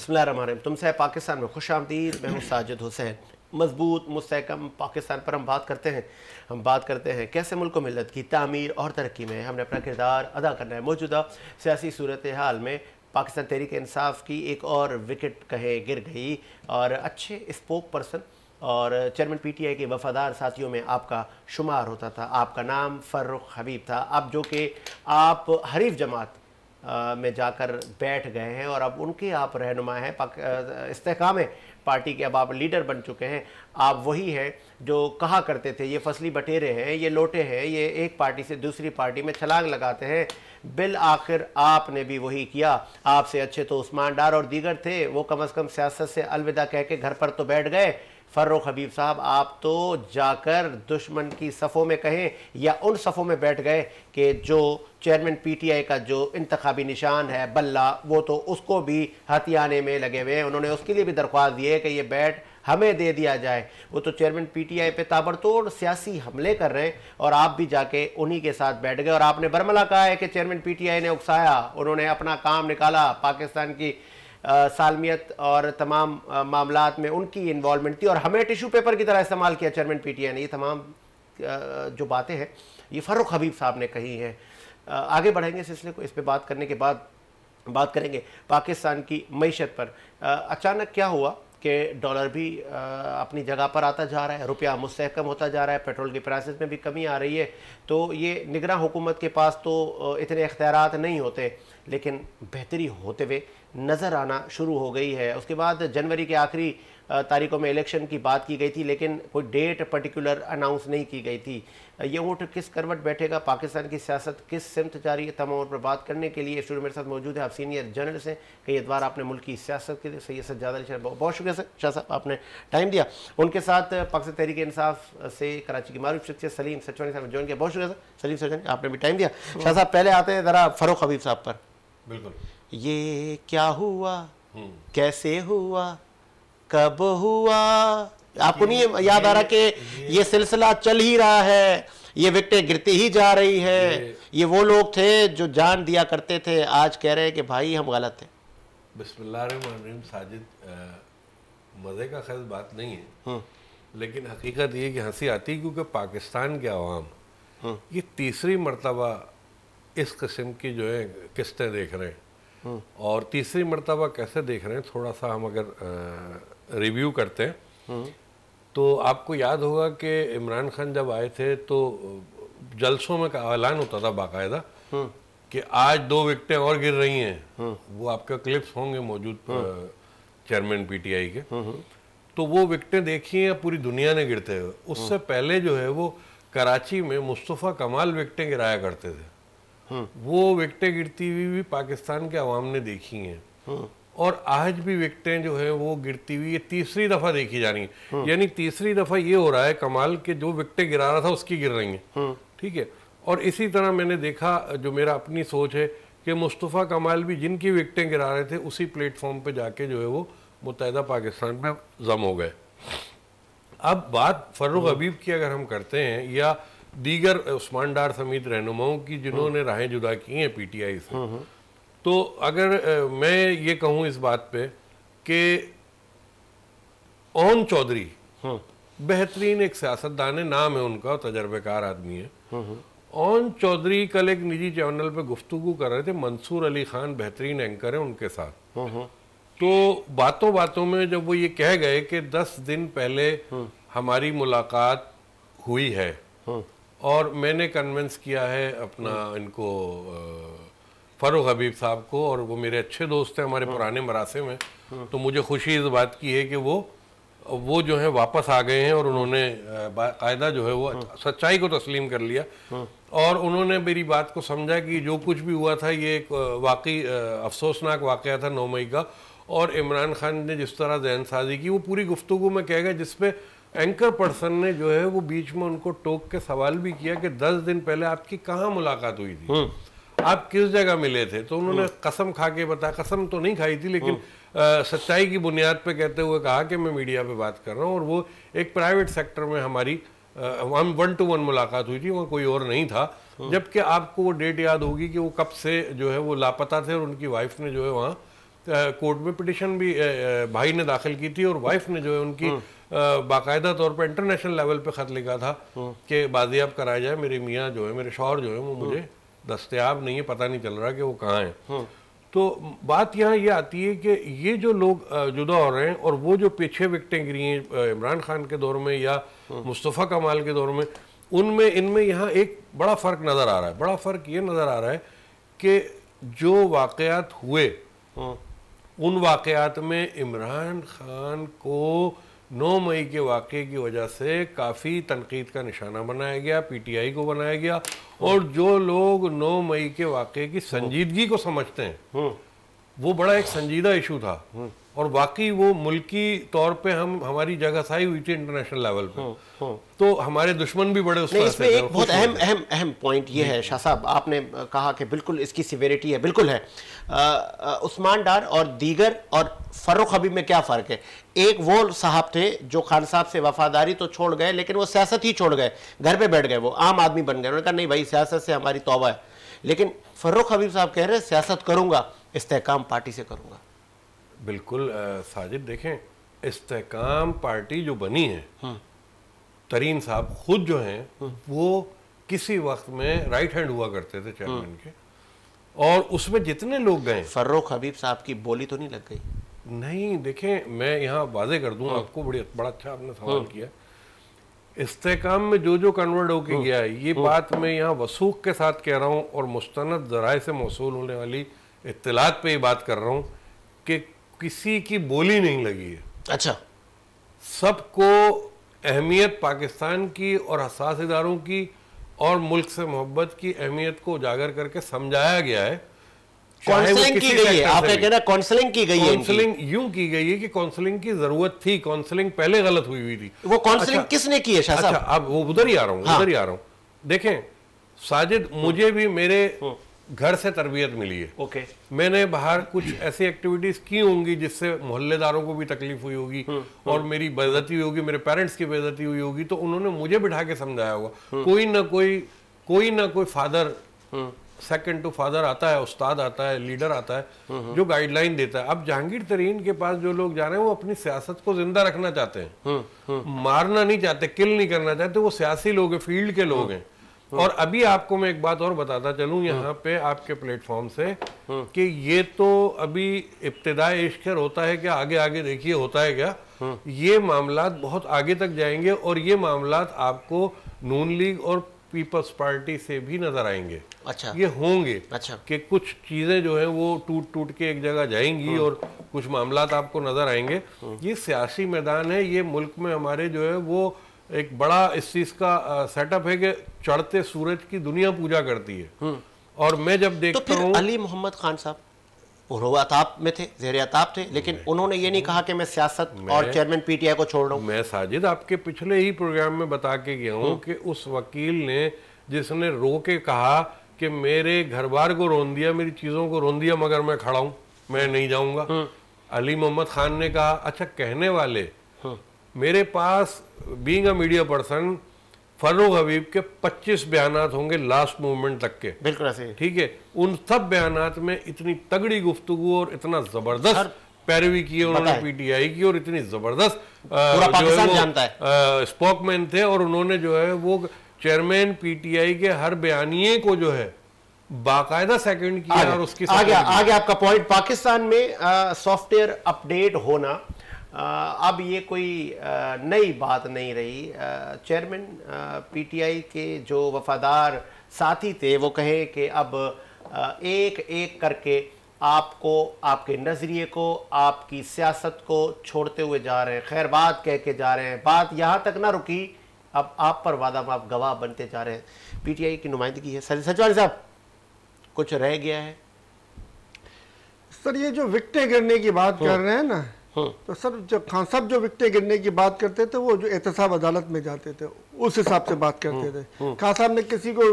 बिस्मिल्लाहिर्रहमानिर्रहीम। तुमसे पाकिस्तान में खुश आमदीद। मैं हूँ साजिद हुसैन। मजबूत मुस्तहकम पाकिस्तान पर हम बात करते हैं कैसे मुल्क मिलत की तामीर और तरक्की में हमने अपना किरदार अदा करना है। मौजूदा सियासी सूरत हाल में पाकिस्तान तहरीक इंसाफ की एक और विकेट गिर गई और अच्छे स्पोक पर्सन और चेयरमैन पीटीआई के वफादार साथियों में आपका शुमार होता था। आपका नाम फ़र्रुख हबीब था। अब जो कि आप हरीफ जमात में जाकर बैठ गए हैं और अब उनके आप रहनुमा हैं, इस्तेहकाम पार्टी के अब आप लीडर बन चुके हैं। आप वही हैं जो कहा करते थे ये फसली बटेरे हैं, ये लोटे हैं, ये एक पार्टी से दूसरी पार्टी में छलांग लगाते हैं। बिल आखिर आपने भी वही किया। आपसे अच्छे तो उस्मान डार और दीगर थे, वो कम अज़ कम सियासत से अलविदा कह के घर पर तो बैठ गए। फ़र्रुख हबीब साहब, आप तो जाकर दुश्मन की सफ़ों में कहें या उन सफ़ों में बैठ गए कि जो चेयरमैन पीटीआई का जो इंतखाबी निशान है बल्ला, वो तो उसको भी हथियाने में लगे हुए हैं। उन्होंने उसके लिए भी दरख्वास्त दी है कि ये बैट हमें दे दिया जाए। वो तो चेयरमैन पीटीआई पे ताबड़तोड़ सियासी हमले कर रहे हैं और आप भी जाके उन्हीं के साथ बैठ गए। और आपने बरमला कहा है कि चेयरमैन पीटीआई ने उकसाया, उन्होंने अपना काम निकाला, पाकिस्तान की सालमियत और तमाम मामलात में उनकी इन्वॉल्वमेंट थी और हमें टिशू पेपर की तरह इस्तेमाल किया चेयरमैन पीटीआई ने। ये तमाम जो बातें हैं ये फ़र्रुख हबीब साहब ने कही हैं। आगे बढ़ेंगे सिलसिले को। इस पर बात करने के बाद बात करेंगे पाकिस्तान की मईशत पर। अचानक क्या हुआ कि डॉलर भी अपनी जगह पर आता जा रहा है, रुपया मुस्तहकम होता जा रहा है, पेट्रोल की प्राइसेस में भी कमी आ रही है। तो ये निगरान हुकूमत के पास तो इतने इख्तियारात नहीं होते, लेकिन बेहतरी होते हुए नज़र आना शुरू हो गई है। उसके बाद जनवरी के आखिरी तारीखों में इलेक्शन की बात की गई थी, लेकिन कोई डेट पर्टिकुलर अनाउंस नहीं की गई थी। ये ऊँट किस करवट बैठेगा, पाकिस्तान की सियासत किस सिमत जा रही है, तमाम पर बात करने के लिए स्टूडियो मेरे साथ मौजूद है। आप सीनियर जर्नलिस्ट हैं, कई अदवार आपने मुल्क की सियासत के लिए सैयद सज्जाद अली शाह, बहुत शुक्रिया शाह साहब आपने टाइम दिया। उनके साथ पाकिस्तान तहरीक इंसाफ से कराची की मारूफ शख्सियत सलीम सचवानी साहब ने ज्वाइन किया, बहुत शुक्रिया सर सलीम सचवानी, आपने भी टाइम दिया। शाह साहब पहले आते हैं ज़रा फ़र्रुख हबीब साहब पर। बिल्कुल। ये क्या हुआ, कैसे हुआ, कब हुआ? आपको नहीं याद आ रहा कि ये सिलसिला चल ही रहा है, ये विकेटें गिरती ही जा रही है। ये वो लोग थे जो जान दिया करते थे, आज कह रहे हैं कि भाई हम गलत थे। बिस्मिल्लाहिर्रहमानिर्रहीम। साजिद, मज़े का खैर बात नहीं है, लेकिन हकीकत ये कि हंसी आती है क्योंकि पाकिस्तान के अवाम ये तीसरी मरतबा इस किस्म की जो है किस्तें देख रहे हैं। और तीसरी मरतबा कैसे देख रहे हैं, थोड़ा सा हम अगर रिव्यू करते हैं तो आपको याद होगा कि इमरान खान जब आए थे तो जलसों में का ऐलान होता था बाकायदा कि आज 2 विकेटें और गिर रही हैं। वो आपके क्लिप्स होंगे मौजूद चेयरमैन पीटीआई के। तो वो विकेटें देखी हैं पूरी दुनिया ने गिरते हुए। उससे पहले जो है वो कराची में मुस्तफ़ा कमाल विकेटें गिराया करते थे। वो विकेटें गिरती हुई भी पाकिस्तान के अवाम ने देखी हैं और आज भी विकेटें जो है वो गिरती हुई ये तीसरी दफ़ा देखी जा रही है। यानी तीसरी दफ़ा ये हो रहा है कमाल के जो विकेटें गिरा रहा था उसकी गिर रही हैं। ठीक है। और इसी तरह मैंने देखा, जो मेरा अपनी सोच है, कि मुस्तफ़ा कमाल भी जिनकी विकेटें गिरा रहे थे उसी प्लेटफॉर्म पे जाके जो है वो मुत्तहिदा पाकिस्तान में जम हो गए। अब बात फ़र्रुख हबीब की अगर हम करते हैं या दीगर उस्मान डार समेत रहनुमाओं की जिन्होंने राहें जुदा की हैं पीटीआई से, तो अगर मैं ये कहूँ इस बात पे कि ओन चौधरी बेहतरीन एक सियासतदान है, नाम है उनका, तजर्बेकार आदमी है। ओन चौधरी कल एक निजी चैनल पे गुफ्तगू कर रहे थे, मंसूर अली खान बेहतरीन एंकर है उनके साथ। तो बातों बातों में जब वो ये कह गए कि 10 दिन पहले हमारी मुलाकात हुई है और मैंने कन्विंस किया है अपना इनको फ़र्रुख हबीब साहब को, और वो मेरे अच्छे दोस्त हैं, हमारे पुराने मरासे में, तो मुझे खुशी इस बात की है कि वो जो है वापस आ गए हैं और उन्होंने कायदा जो है वो सच्चाई को तस्लीम कर लिया और उन्होंने मेरी बात को समझा कि जो कुछ भी हुआ था ये एक वाकई अफसोसनाक वाक़या था 9 मई का। और इमरान खान ने जिस तरह जहन साजी की वो पूरी गुफ्तगू में कह गए, जिसपे एंकर पर्सन ने जो है वो बीच में उनको टोक के सवाल भी किया कि 10 दिन पहले आपकी कहाँ मुलाकात हुई थी, आप किस जगह मिले थे? तो उन्होंने कसम खा के बताया, कसम तो नहीं खाई थी लेकिन सच्चाई की बुनियाद पे कहते हुए कहा कि मैं मीडिया पे बात कर रहा हूँ और वो एक प्राइवेट सेक्टर में हमारी 1-to-1 मुलाकात हुई थी, वहाँ कोई और नहीं था। जबकि आपको वो डेट याद होगी कि वो कब से जो है वो लापता थे और उनकी वाइफ ने जो है वहाँ कोर्ट में पिटिशन भी भाई ने दाखिल की थी और वाइफ ने जो है उनकी बाकायदा तौर पर इंटरनेशनल लेवल पे खत लिखा था कि बाजियाब कराया जाए, मेरे मियाँ जो है, मेरे शौहर जो है वो मुझे दस्तयाब नहीं है, पता नहीं चल रहा कि वो कहाँ हैं। तो बात यहाँ ये आती है कि ये जो लोग जुदा हो रहे हैं और वो जो पीछे विकटें गिरी हैं इमरान खान के दौर में या मुस्तफ़ा कमाल के दौर में, उनमें इनमें यहाँ एक बड़ा फ़र्क नज़र आ रहा है। बड़ा फ़र्क ये नज़र आ रहा है कि जो वाक़यात हुए उन वाक़यात में इमरान खान को 9 मई के वाक़े की वजह से काफ़ी तनकीद का निशाना बनाया गया, पीटीआई को बनाया गया, और जो लोग 9 मई के वाक़े की संजीदगी को समझते हैं वो बड़ा एक संजीदा इशू था और वाकई वो मुल्की तौर पे हमारी जगहसाई हुई थी इंटरनेशनल लेवल पे। तो हमारे दुश्मन भी बड़े नहीं, इसमें एक बहुत अहम पॉइंट ये है शाह साहब, आपने कहा कि बिल्कुल इसकी सिवेरिटी है, बिल्कुल है। उस्मान डार और दीगर और फर्रुख हबीब में क्या फ़र्क है? एक वो साहब थे जो खान साहब से वफादारी तो छोड़ गए लेकिन वो सियासत ही छोड़ गए, घर पे बैठ गए, वो आम आदमी बन गए। उन्होंने कहा नहीं भाई सियासत से हमारी तौबा है। लेकिन फर्रुख हबीब साहब कह रहे हैं सियासत करूंगा, इस्तेहकाम पार्टी से करूंगा। बिल्कुल साजिद, देखें इस्तेहकाम पार्टी जो बनी है, तरीन साहब खुद जो हैं वो किसी वक्त में राइट हैंड हुआ करते थे चेयरमैन के, और उसमें जितने लोग गए। फर्रुख हबीब साहब की बोली तो नहीं लग गई? नहीं, देखें मैं यहाँ वाजे कर दूं आपको, बड़ा अच्छा आपने सवाल किया। इस्तेहकाम में जो जो कन्वर्ट होके गया है, ये बात मैं यहाँ वसूख के साथ कह रहा हूँ और मुस्तनद ज़राए से मौसूल होने वाली इत्तलात पे ये बात कर रहा हूँ कि किसी की बोली नहीं लगी है। अच्छा, सबको अहमियत पाकिस्तान की और हसास इदारों की और मुल्क से मोहब्बत की अहमियत को उजागर करके समझाया गया है। काउंसलिंग की गई है, आपने कहना काउंसलिंग की गई है। काउंसलिंग यूं की गई है कि काउंसलिंग की जरूरत थी, काउंसलिंग पहले गलत हुई थी। वो काउंसलिंग किसने की है शाह साहब? अच्छा, अब वो उधर ही आ रहा हूँ, उधर ही आ रहा हूँ। देखें साजिद, मुझे भी मेरे घर से तरबियत मिली है। ओके, मैंने बाहर कुछ ऐसी एक्टिविटीज की होंगी जिससे मोहल्लेदारों को भी तकलीफ हुई होगी और मेरी बेइज्जती हुई होगी, मेरे पेरेंट्स की बेइज्जती हुई होगी, तो उन्होंने मुझे बिठा के समझाया होगा। कोई ना कोई फादर, सेकंड टू फादर आता है, उस्ताद आता है, लीडर आता है जो गाइडलाइन देता है। अब जहांगीर तरीन के पास जो लोग जा रहे हैं वो अपनी सियासत को जिंदा रखना चाहते हैं, मारना नहीं चाहते, किल नहीं करना चाहते। वो सियासी लोग हैं, फील्ड के लोग हैं। और अभी आपको मैं एक बात और बताता चलूं यहाँ पे आपके प्लेटफॉर्म से कि ये तो अभी इब्तिदाई इश्क होता है क्या, आगे आगे देखिए होता है क्या। ये मामलात बहुत आगे तक जाएंगे और ये मामलात आपको नून लीग और पीपल्स पार्टी से भी नजर आएंगे। अच्छा, ये होंगे। अच्छा, कि कुछ चीजें जो है वो टूट टूट के एक जगह जाएंगी और कुछ मामलात आपको नजर आएंगे। ये सियासी मैदान है, ये मुल्क में हमारे जो है वो एक बड़ा इस चीज का सेटअप है कि चढ़ते सूरज की दुनिया पूजा करती है। और मैं जब देखता हूँ, तो अली मोहम्मद खान साहब अताब में थे, ज़ेर अताब थे, लेकिन उन्होंने ये नहीं कहा कि मैं सियासत और चेयरमैन पीटीआई को छोड़ रहा हूँ। मैं साजिद आपके पिछले ही प्रोग्राम में बता के गया हूँ कि उस वकील ने जिसने रो के कहा कि मेरे घर बार को रोन दिया, मेरी चीजों को रोन दिया, मगर मैं खड़ा हूँ, मैं नहीं जाऊंगा। अली मोहम्मद खान ने कहा, अच्छा कहने वाले, मेरे पास being a media person Farrukh Habib के 25 बयानात होंगे लास्ट मूवमेंट तक के, बिल्कुल ऐसे, ठीक है। उन सब बयानात में इतनी तगड़ी गुफ्तगू और इतना जबरदस्त पैरवी की उन्होंने पीटीआई की, और इतनी जबरदस्त पूरा पाकिस्तान जानता है स्पोकमैन थे, और उन्होंने जो है वो चेयरमैन पीटीआई के हर बयानिए को जो है बाकायदा सेकंड किया। और उसकी आगे आपका पॉइंट, पाकिस्तान में सॉफ्टवेयर अपडेट होना अब ये कोई नई बात नहीं रही। चेयरमैन पीटीआई के जो वफादार साथी थे वो कहे कि अब एक एक करके आपको, आपके नज़रिए को, आपकी सियासत को छोड़ते हुए जा रहे हैं, खैर बात कह के जा रहे हैं। बात यहाँ तक ना रुकी, अब आप पर वादा आप गवाह बनते जा रहे हैं। पीटीआई की नुमाइंदगी है। सचवानी साहब, कुछ रह गया है? सर ये जो विकटें गिरने की बात कर रहे हैं ना, तो सर जब खान साहब जो विकटें गिरने की बात करते थे वो जो एहतसाब अदालत में जाते थे उस हिसाब से बात करते थे। खान साहब ने किसी को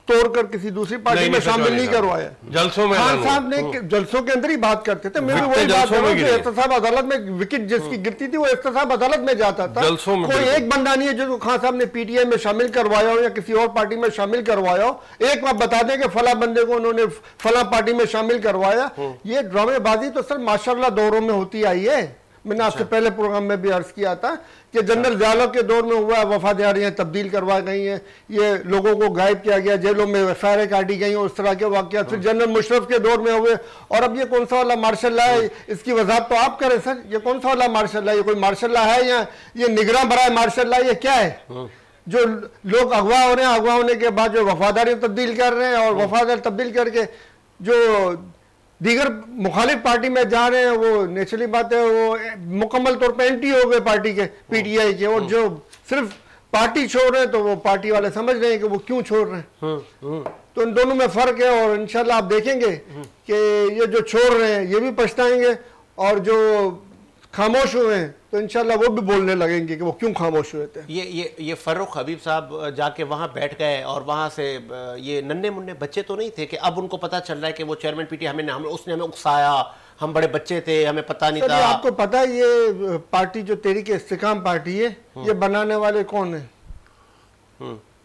तोड़कर किसी दूसरी पार्टी में शामिल नहीं करवाया। जलसों में खान साहब ने जलसों के अंदर ही बात करते थे। मैं भी वही बात कर रहा हूँ, एहतसाब अदालत में विकेट जिसकी गिरती थी वो एहतसाब अदालत में जाता था। कोई एक बंदा नहीं है जो खान साहब ने पीटीआई में शामिल करवाया हो या किसी और पार्टी में शामिल करवाया हो। एक बार बता दें कि फला बंदे को उन्होंने फला पार्टी में शामिल करवाया। ये ड्रामेबाजी तो सर माशाल्लाह दौरों में होती आई है। मैंने आपसे पहले प्रोग्राम में भी अर्ज किया था कि जनरल जालव के दौर में हुआ, वफादारियां तब्दील करवा गई हैं, ये लोगों को गायब किया गया, जेलों में एफआईआर काटी गई, उस तरह के वाकयात फिर जनरल मुशर्रफ के दौर में हुए। और अब ये कौन सा वाला मार्शल लॉ है, इसकी वजाहत तो आप करें सर। ये कौन सा वाला मार्शल लॉ, ये कोई मार्शल लॉ है या ये निगरान बराए मार्शल लॉ, ये क्या है? जो लोग अगवा हो रहे हैं, अगवा होने के बाद जो वफादारी तब्दील कर रहे हैं और वफादारी तब्दील करके जो दीगर मुखालिफ पार्टी में जा रहे हैं, वो नेचुरली बात है वो मुकम्मल तौर पे एंटी हो गए पार्टी के, पीटीआई के। और जो सिर्फ पार्टी छोड़ रहे हैं तो वो पार्टी वाले समझ रहे हैं कि वो क्यों छोड़ रहे हैं। तो इन दोनों में फर्क है। और इंशाल्लाह आप देखेंगे कि ये जो छोड़ रहे हैं ये भी पछताएंगे और जो खामोश हुए हैं तो इंशाल्लाह वो भी बोलने लगेंगे कि वो क्यों खामोश हुए थे। ये फर्रुख हबीब साहब जाके वहाँ बैठ गए और वहाँ से ये नन्हे मुन्ने बच्चे तो नहीं थे कि अब उनको पता चल रहा है कि वो चेयरमैन पीटीआई उसने हमें उकसाया, हम बड़े बच्चे थे, हमें पता नहीं था। आपको पता है ये पार्टी जो तहरीक इस्तेकाम पार्टी है, ये बनाने वाले कौन है?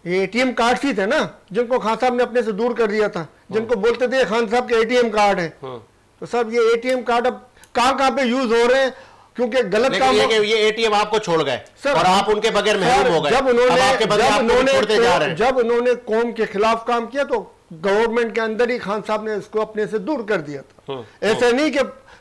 ये एटीएम कार्ड ही थे ना, जिनको खान साहब ने अपने से दूर कर दिया था, जिनको बोलते थे खान साहब के एटीएम कार्ड है। तो सब ये एटीएम कार्ड अब कहाँ पे यूज हो रहे हैं, क्योंकि गलत काम ये एटीएम आपको छोड़ गए और आप उनके बगैर महरूम हो गए। जब उन्होंने कौम के खिलाफ काम किया तो गवर्नमेंट के अंदर ही खान साहब ने इसको अपने से दूर कर दिया था। ऐसे नहीं कि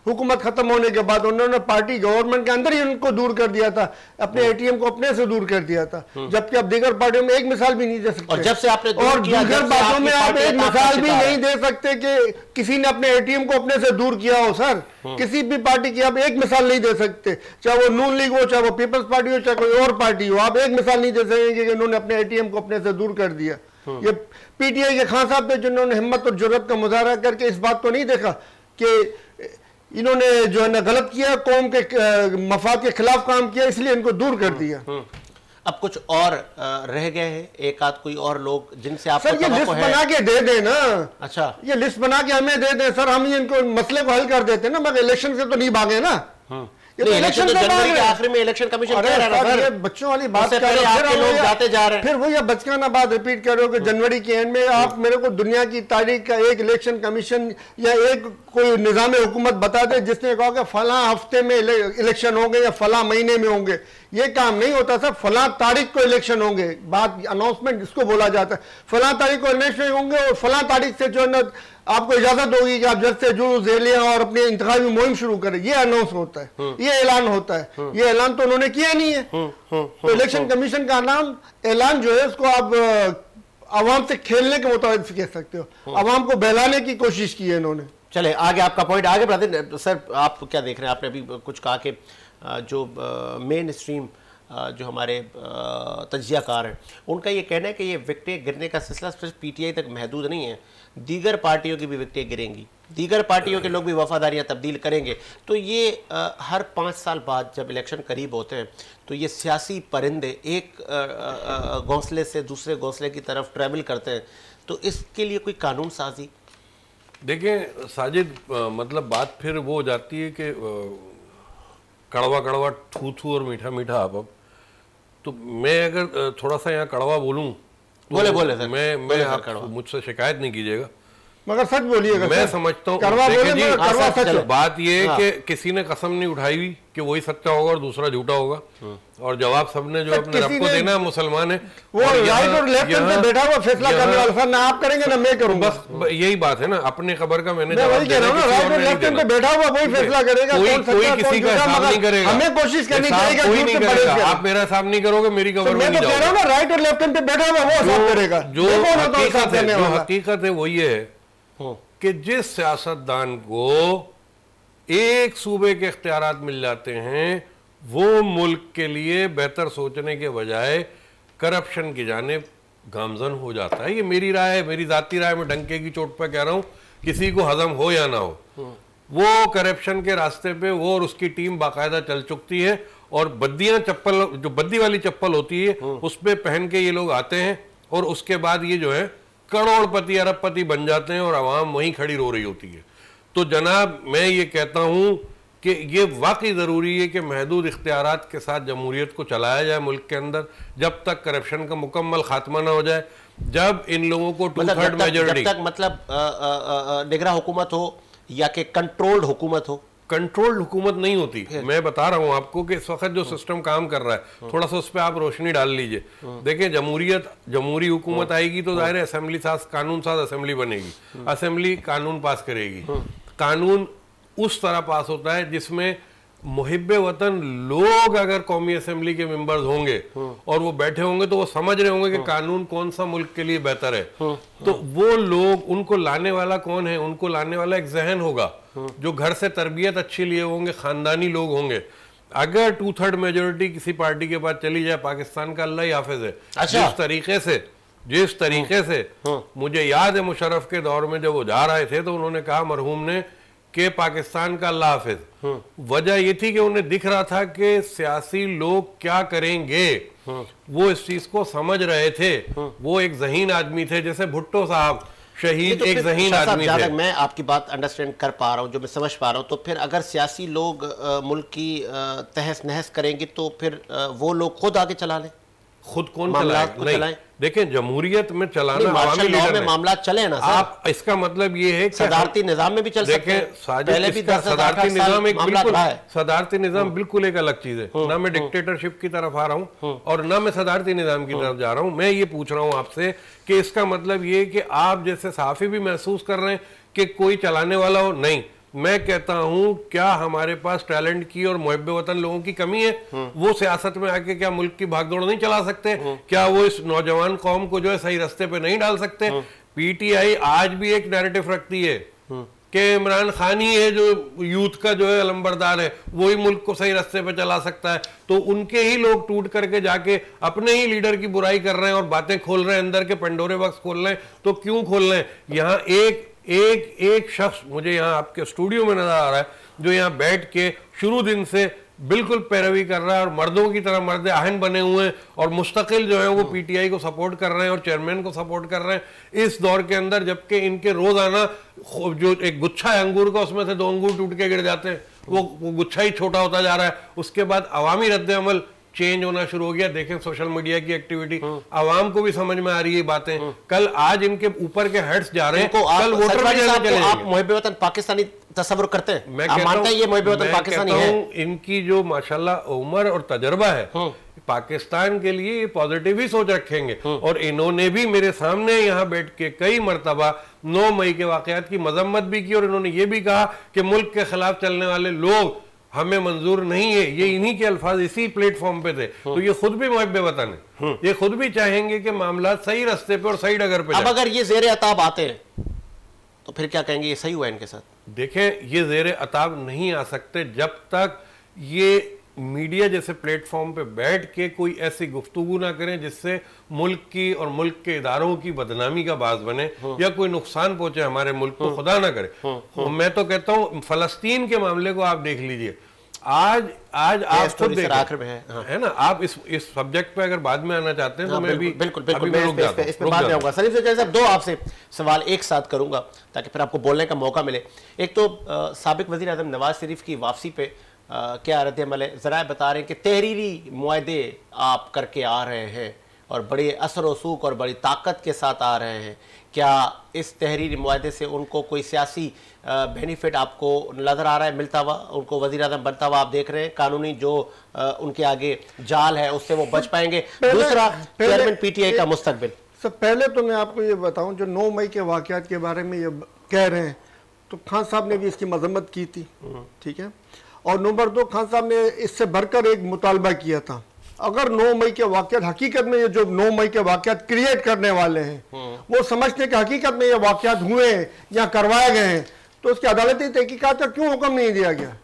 हुकूमत खत्म होने के बाद उन्होंने पार्टी गवर्नमेंट के अंदर ही उनको दूर कर दिया था, अपने एटीएम को अपने से दूर कर दिया था। जबकि अब दीगर पार्टियों में एक मिसाल भी नहीं दे सकते। और जब से आपने और दीगर बातों में आप एक मिसाल भी नहीं दे सकते कि किसी ने अपने एटीएम को अपने से दूर किया हो। सर किसी भी पार्टी की आप एक मिसाल नहीं दे सकते, चाहे वो नून लीग हो, चाहे वो पीपल्स पार्टी हो, चाहे कोई और पार्टी हो। आप एक मिसाल नहीं दे सकेंगे कि उन्होंने अपने एटीएम को अपने से दूर कर दिया। ये पीटीआई के खान साहब थे जिन्होंने हिम्मत और जुर्रत का मुजाहरा करके इस बात को नहीं देखा कि इन्होंने जो है ना गलत किया, कौम के मफाद के खिलाफ काम किया, इसलिए इनको दूर कर दिया। अब कुछ और रह गए हैं, एक आध कोई और लोग जिनसे आप सर ये लिस्ट बना के दे दें ना। अच्छा, ये लिस्ट बना के हमें दे दें सर, हम इनको मसले को हल कर देते हैं ना, मगर इलेक्शन से तो नहीं भागे ना। इलेक्शन जनवरी के आखिर में इलेक्शन कमीशन कह रहा है सर, ये बच्चों वाली बात कर रहे हैं, लोग जाते जा रहे हैं। फिर वो ये बचकाना बात रिपीट कर रहे हो कि जनवरी के एंड में आप मेरे को दुनिया की तारीख का एक इलेक्शन कमीशन या एक कोई निजाम हुकूमत बता दे जिसने कहा कि फला हफ्ते में इलेक्शन होंगे या फला महीने में होंगे। ये काम नहीं होता सर, फला तारीख को इलेक्शन होंगे, बात अनाउंसमेंट इसको बोला जाता है। फला तारीख को इलेक्शन होंगे और फला तारीख से जो है ना आपको इजाजत होगी कि आप जज से जुलूस दे लिया और अपनी इंतखाबी मुहिम शुरू करें। ये अनाउंस होता है, ये ऐलान होता है। ये ऐलान तो उन्होंने किया नहीं है। तो इलेक्शन कमीशन का ऐलान जो है उसको आप आवाम से खेलने के मुताबिक कह सकते हो, आवाम को बहलाने की कोशिश की है इन्होंने। चले आगे, आपका पॉइंट आगे बढ़ाते सर। आप क्या देख रहे हैं? आपने अभी कुछ कहा कि जो मेन स्ट्रीम जो हमारे तज्जियाकार हैं उनका ये कहना है कि ये विकटें गिरने का सिलसिला सिर्फ पीटीआई तक महदूद नहीं है, दीगर पार्टियों की भी विकटें गिरेंगी, दीगर पार्टियों के लोग भी वफादारियां तब्दील करेंगे। तो ये हर 5 साल बाद जब इलेक्शन करीब होते हैं तो ये सियासी परिंदे एक घोंसले से दूसरे घोंसले की तरफ ट्रैवल करते हैं। तो इसके लिए कोई कानून साजी? देखें साजिद, मतलब बात फिर वो हो जाती है कि कड़वा कड़वा थू थू और मीठा मीठा आप। तो मैं अगर थोड़ा सा यहाँ कड़वा बोलूँ तो बोले सर, मैं आप मुझसे शिकायत नहीं कीजिएगा, मगर सच बोलिएगा। मैं समझता हूँ बात ये है कि किसी ने कसम नहीं उठाई हुई कि वही सच्चा होगा और दूसरा झूठा होगा, और जवाब सबने जो अपने रब को देना है, मुसलमान है वो राइट और लेफ्ट पे बैठा हुआ फैसला करने वाला सर, ना आप करेंगे ना मैं करूंगा। बस यही बात है ना, अपने खबर का मैंने जवाब कह रहा हूं ना, राइट और लेफ्ट पे बैठा हुआ वही फैसला करेगा। कोई किसी का हिसाब नहीं करेगा, हमें कोशिश करनी चाहिए। कोई नहीं करेगा, आप मेरा हिसाब नहीं करोगे, मेरी खबर में नहीं जाओगे। मैं तो कह रहा हूं ना, राइट और लेफ्ट पे बैठा हुआ वो हिसाब करेगा। जो हकीकत है वो ये है कि जिस सियासतदान को एक सूबे के इख्तियारात मिल जाते हैं वो मुल्क के लिए बेहतर सोचने के बजाय करप्शन की जानिब गामजन हो जाता है। ये मेरी राय है, मेरी जाती राय, मैं डंके की चोट पर कह रहा हूं, किसी को हजम हो या ना हो। वो करप्शन के रास्ते पे वो और उसकी टीम बाकायदा चल चुकती है, और बद्दियां चप्पल, जो बद्दी वाली चप्पल होती है उस पर पहन के ये लोग आते हैं, और उसके बाद ये जो है करोड़पति अरबपति बन जाते हैं और आवाम वहीं खड़ी रो रही होती है। तो जनाब मैं ये कहता हूँ कि ये वाकई ज़रूरी है कि महदूद इख्तियारात के साथ जमहूरियत को चलाया जाए मुल्क के अंदर, जब तक करप्शन का मुकम्मल खात्मा ना हो जाए, जब इन लोगों को 2/3 मेजॉरिटी, जब तक मतलब निगरान हुकूमत हो या कि कंट्रोल्ड हुकूमत हो। कंट्रोल्ड हुकूमत नहीं होती। मैं बता रहा हूँ आपको कि इस वक्त जो सिस्टम काम कर रहा है, थोड़ा सा उस पर आप रोशनी डाल लीजिए। देखें, जमहूरी हुकूमत आएगी तो जाहिर है असेंबली साज कानून साज असेंबली बनेगी, असेंबली कानून पास करेगी। कानून उस तरह पास होता है जिसमें मुहिब्बे वतन लोग अगर कौमी असेंबली के मेंबर्स होंगे और वो बैठे होंगे तो वो समझ रहे होंगे कि कानून कौन सा मुल्क के लिए बेहतर है। तो वो लोग, उनको लाने वाला कौन है? उनको लाने वाला एक जहन होगा जो घर से तरबियत अच्छी लिए होंगे, खानदानी लोग होंगे। अगर 2/3 मेजोरिटी किसी पार्टी के पास चली जाए, पाकिस्तान का अल्लाह ही हाफिज है। जिस तरीके से मुझे याद है मुशर्रफ के दौर में जब वो जा रहे थे तो उन्होंने कहा मरहूम ने कि पाकिस्तान का अल्लाह हाफिज। वजह ये थी कि उन्हें दिख रहा था कि सियासी लोग क्या करेंगे, वो इस चीज को समझ रहे थे। वो एक ज़हीन आदमी थे, जैसे भुट्टो साहब शहीद एक ज़हीन आदमी थे। मैं आपकी बात अंडरस्टैंड कर पा रहा हूँ, जो मैं समझ पा रहा हूँ, तो फिर अगर सियासी लोग मुल्क की तहस नहस करेंगे तो फिर वो लोग खुद आगे चला लें। खुद कौन चलाए? देखें, जमहूरियत में चलाना अवामी लीडर में मामला चले ना आप, इसका मतलब ये है कि सदारती निजाम में भी चल सकते हैं। पहले भी सदारती निजाम एक बिल्कुल, सदारती निजाम बिल्कुल एक अलग चीज है। ना मैं डिक्टेटरशिप की तरफ आ रहा हूँ और ना मैं सदारती निजाम की तरफ जा रहा हूँ। मैं ये पूछ रहा हूँ आपसे कि इसका मतलब ये कि आप जैसे सहाफी भी महसूस कर रहे हैं कि कोई चलाने वाला हो? नहीं, मैं कहता हूं क्या हमारे पास टैलेंट की और मुहिब्बे वतन लोगों की कमी है? वो सियासत में आके क्या मुल्क की भागदौड़ नहीं चला सकते? क्या वो इस नौजवान कौम को जो है सही रास्ते पे नहीं डाल सकते? पीटीआई आज भी एक नैरेटिव रखती है कि इमरान खान ही है जो यूथ का जो है अलंबरदार है, वही मुल्क को सही रास्ते पे चला सकता है। तो उनके ही लोग टूट करके जाके अपने ही लीडर की बुराई कर रहे हैं और बातें खोल रहे हैं, अंदर के पंडोरे बक्स खोल रहे हैं। तो क्यों खोल रहे हैं? यहाँ एक शख्स मुझे यहाँ आपके स्टूडियो में नजर आ रहा है जो यहाँ बैठ के शुरू दिन से बिल्कुल पैरवी कर रहा है और मर्दों की तरह मर्द आहन बने हुए हैं और मुस्तकिल जो है वो पीटीआई को सपोर्ट कर रहे हैं और चेयरमैन को सपोर्ट कर रहे हैं इस दौर के अंदर, जबकि इनके रोजाना जो एक गुच्छा है अंगूर का, उसमें से 2 अंगूर टूट के गिर जाते हैं, वो गुच्छा ही छोटा होता जा रहा है। उसके बाद अवामी रद्द-ए-अमल चेंज होना शुरू हो गया। देखें सोशल मीडिया की एक्टिविटी, आवाम को भी समझ में आ रही है बातें। कल आज इनके ऊपर के हेड्स जा रहे हैं, कल वोटर भी चले जाएंगे। आप मुहिब्बे वतन पाकिस्तानी तस्वुर करते हैं? मैं कहता हूं ये मुहिब्बे वतन पाकिस्तानी है। इनकी जो माशाल्लाह उम्र और तजर्बा है पाकिस्तान के लिए, ये पॉजिटिव ही सोच रखेंगे। और इन्होंने भी मेरे सामने यहाँ बैठ के कई मरतबा 9 मई के वाकयात की मजम्मत भी की और इन्होंने ये भी कहा कि मुल्क के खिलाफ चलने वाले लोग हमें मंजूर नहीं है। ये इन्हीं के अल्फाज इसी प्लेटफॉर्म पे थे। तो ये खुद भी मुहिब्बे वतन है, ये खुद भी चाहेंगे कि मामला सही रास्ते पे और सही डगर पे। अब अगर ये ज़ेरे अताब आते हैं तो फिर क्या कहेंगे? ये सही हुआ इनके साथ? देखें, ये ज़ेरे अताब नहीं आ सकते जब तक ये मीडिया जैसे प्लेटफॉर्म पे बैठ के कोई ऐसी गुफ्तगू ना करें जिससे मुल्क की और मुल्क के इदारों की बदनामी का बाज बने या कोई नुकसान पहुंचे हमारे मुल्क को, खुदा ना करे। मैं तो कहता हूं फलस्तीन के मामले को आप देख लीजिए। आज आप खुद देखें, है ना? आप इस सब्जेक्ट पे अगर बाद में आना चाहते हैं तो मैं भी बिल्कुल इस पे बाद में आऊंगा। सलीम सज्जाद साहब, 2 आपसे सवाल एक साथ करूंगा ताकि फिर आपको बोलने का मौका मिले। एक तो साबिक वज़ीर आज़म नवाज शरीफ की वापसी पे क्या रद्द-ए-अमल है? ज़राए बता रहे हैं कि तहरीरी मुआहदे आप करके आ रहे हैं और बड़े असर वसूक और बड़ी ताकत के साथ आ रहे हैं। क्या इस तहरीरी मुआहदे से उनको कोई सियासी बेनिफिट आपको नज़र आ रहा है मिलता हुआ? उनको वज़ीर आज़म बनता हुआ आप देख रहे हैं? कानूनी जो उनके आगे जाल है उससे वो बच पाएंगे? दूसरा, चेयरमैन पीटीआई का मुस्तकबिल। सब पहले तो मैं आपको ये बताऊं, जो 9 मई के वाक़यात के बारे में ये कह रहे हैं तो खान साहब ने भी इसकी मजम्मत की थी, ठीक है। और नंबर 2, खान साहब ने इससे बढ़कर एक मुतालबा किया था, अगर 9 मई के वाक़यात हकीकत में, ये जो 9 मई के वाक़यात क्रिएट करने वाले हैं वो समझते हैं कि हकीकत में ये वाक़यात हुए हैं या करवाए गए हैं, तो उसकी अदालती तहकीकात का क्यों हुक्म नहीं दिया गया?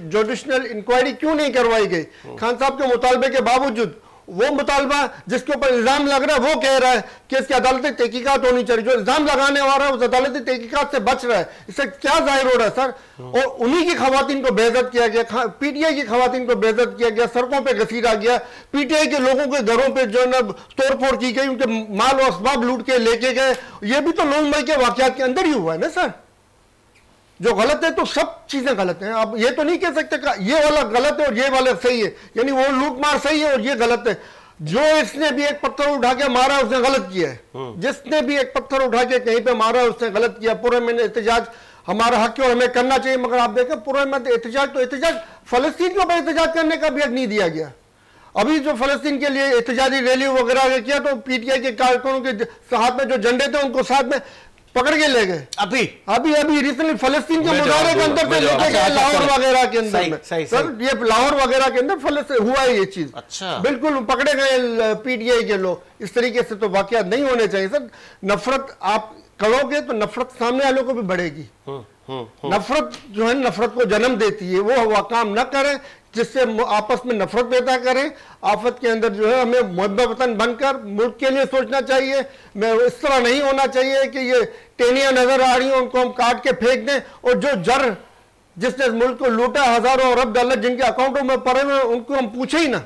जुडिशनल इंक्वायरी क्यों नहीं करवाई गई? खान साहब के मुतालबे के बावजूद वो मुतालबा जिसके ऊपर इल्जाम लग रहा है वो कह रहा है कि इसकी अदालती तहकीकात होनी चाहिए। जो इल्जाम लगाने वाला है उस अदालती तहकीकात से बच रहा है, इससे क्या जाहिर हो रहा है सर? और उन्हीं की खवातीन को बेइज्जत किया गया, पीटीआई की खवातीन को बेइज्जत किया गया, सड़कों पर घसीटा गया, पीटीआई के लोगों के घरों पर जो है ना तोड़फोड़ की गई, उनके माल और असबाब लूट के लेके गए। ये भी तो 9 मई के वाकयात के अंदर ही हुआ है ना सर। जो गलत है तो सब चीजें गलत हैं। आप ये तो नहीं कह सकते कि ये वाला गलत है और ये वाला सही है, यानी वो लूटमार सही है और ये गलत है। जो इसने भी एक पत्थर उठा के मारा उसने गलत किया है, जिसने भी एक पत्थर उठा के कहीं पे मारा उसने गलत किया। पूरे में एहतजाज हमारा हक है और हमें करना चाहिए, मगर आप देखें पूरे में एहतजाज फलस्तीन के ऊपर एहतजाज करने का भी हक नहीं दिया गया। अभी जो फलस्तीन के लिए एहतजाजी रैली वगैरह किया तो पीटीआई के कारकुनों के हाथ में जो झंडे थे उनको साथ में पकड़ के ले गए। अभी रिसेंटली फलस्तीन के मुजाहरे के अंदर से लेके गए लाहौर वगैरह के अंदर में सर, ये लाहौर वगैरह के अंदर फलस्तीन हुआ है ये चीज। अच्छा, बिल्कुल पकड़े गए पीटीआई के लोग। इस तरीके से तो वाकयात नहीं होने चाहिए सर। नफरत आप करोगे तो नफरत सामने वालों को भी बढ़ेगी। नफरत जो है नफरत को जन्म देती है। वो काम न करें जिससे आपस में नफरत पैदा करें। आफत के अंदर जो है हमें मुहब्बत वतन बनकर मुल्क के लिए सोचना चाहिए। मैं इस तरह नहीं होना चाहिए कि ये टेनियां नजर आ रही हैं उनको हम काट के फेंक दें, और जो जर जिसने मुल्क को लूटा हजारों अरब डॉलर जिनके अकाउंटों में पड़े हुए उनको हम पूछे ही ना।